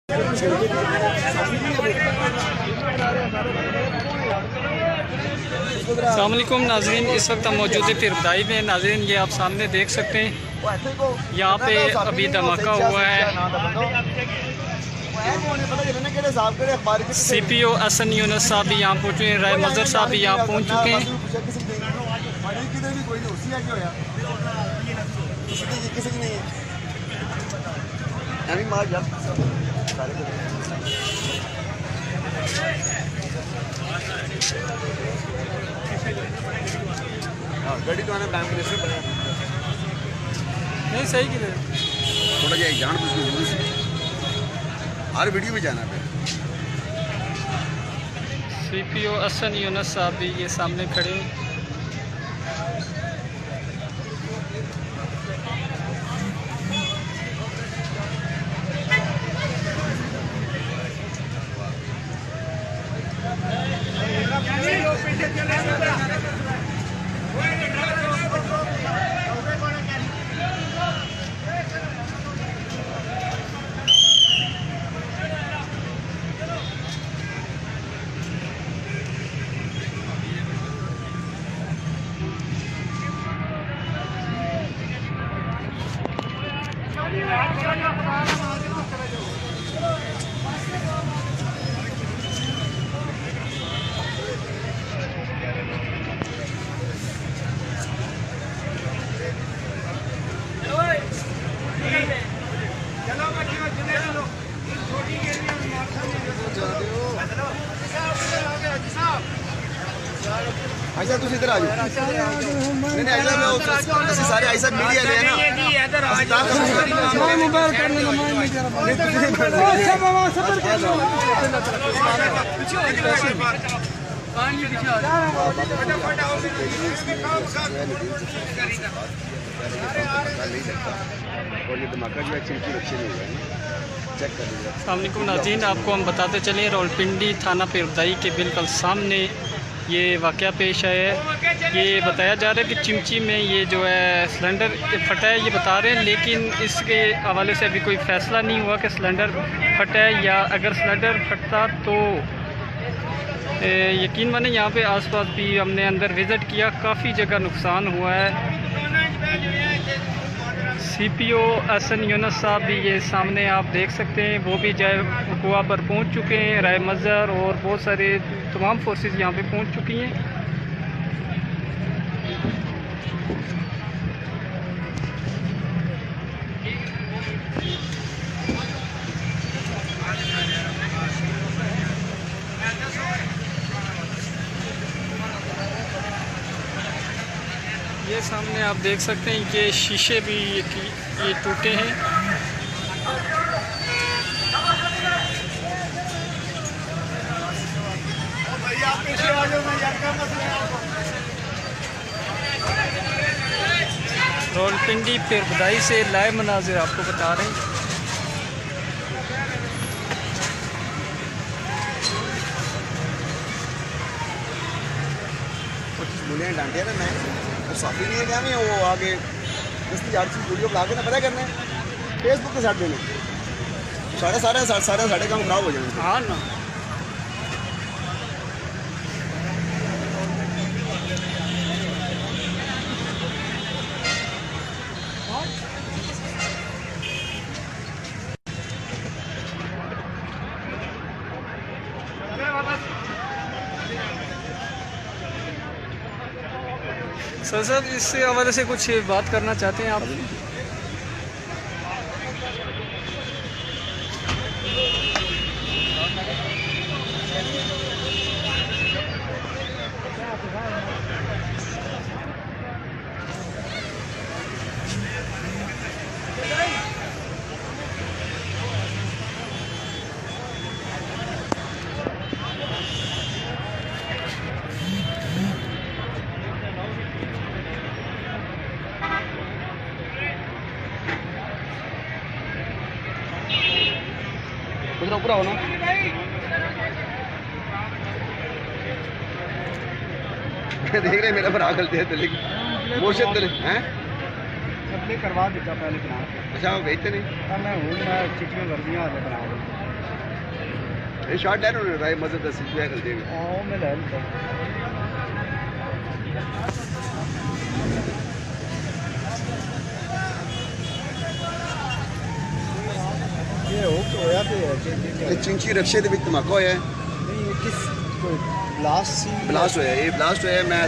अस्सलामुअलैकुम नाज़रीन, इस वक्त हम मौजूद है फिरदाई में। नाज़रीन ये आप सामने देख सकते हैं, यहाँ पे अभी धमाका हुआ है। CPO हसन यूनुस साहब भी यहाँ पहुँचे हैं, राय मज़हर साहब भी यहाँ पहुँच चुके हैं। गाड़ी तो आना प्राइम मिनिस्टर बने नहीं सही की थोड़ा जा जान बुझ के जरूरी से हर वीडियो में जाना पे। CPO हसन यूनुस साहब भी ये सामने खड़े हैं। ऐसा तुम इधर आ जाओ। नहीं ऐसा मैं ऐसे सारे ऐसा मीडिया ले ना मोबाइल करने का मैं नहीं कर रहा। अच्छा बाबा सबर कर लो। पानी पीछे आ जाओ। फटाफट आओ। और ये धमाका जो है चिंकी रक्षे नहीं हुआ है। चेक कर लीजिए। अस्सलाम वालेकुम नाज़रीन, आपको हम बताते चले रावलपिंडी थाना फिरदाई के बिल्कुल सामने ये वाक़या पेश आया है। ये बताया जा रहा है कि चिमची में ये जो है सिलेंडर फटा है, ये बता रहे हैं, लेकिन इसके हवाले से अभी कोई फ़ैसला नहीं हुआ कि सिलेंडर फटा है या अगर सिलेंडर फटता तो यकीन माने यहाँ पे आसपास भी हमने अंदर विज़िट किया, काफ़ी जगह नुकसान हुआ है। CPO हसन यूनुस साहब भी ये सामने आप देख सकते हैं, वो भी जो वहाँ पर पहुँच चुके हैं। राय मज़हर और बहुत सारे तमाम फोर्सेस यहाँ पे पहुँच चुकी हैं। ये सामने आप देख सकते हैं कि शीशे भी ये टूटे हैं। रावलपिंडी फिरदाई से लाइव मनाजिर आपको बता रहे हैं। बोले डांटे ना मैं वो साफी नहीं है क्या मैं वो आगे 10 चीज़ वीडियो बना के ना पता करना फेसबुक पे साथ देने साढ़े काम खराब हो जाएंगे। हाँ ना सर साहब, इस हवाले से कुछ बात करना चाहते हैं आप? ऊपर आओ ना। देख रहे मेरा भरा गलती है दिल्ली मोशन दिल हैं अपने करवा दिता पहले बना। अच्छा वो बेचते नहीं मैं हूँ मैं चिट्ठियाँ कर दी हाल बना। ਇਹ ਸ਼ਾਟ ਲੈ ਰਹੇ ਰਾਈ ਮਦਦ ਦੱਸੀ ਪਿਆ ਕਰ ਦੇਗਾ ਉਹ ਮੈਂ ਲੈ ਲਿਆ ਇਹ ਹੋਇਆ ਤੇ ਇਹ ਚਿੰਚੀ ਰਕਸ਼ੇ ਦੇ ਵਿੱਚ ਧਮਾਕਾ ਹੋਇਆ ਹੈ ਨਹੀਂ ਕਿਸ ਕੋਈ ਬਲਾਸਟ ਸੀ ਬਲਾਸਟ ਹੋਇਆ ਇਹ ਬਲਾਸਟ ਹੋਇਆ ਮੈਂ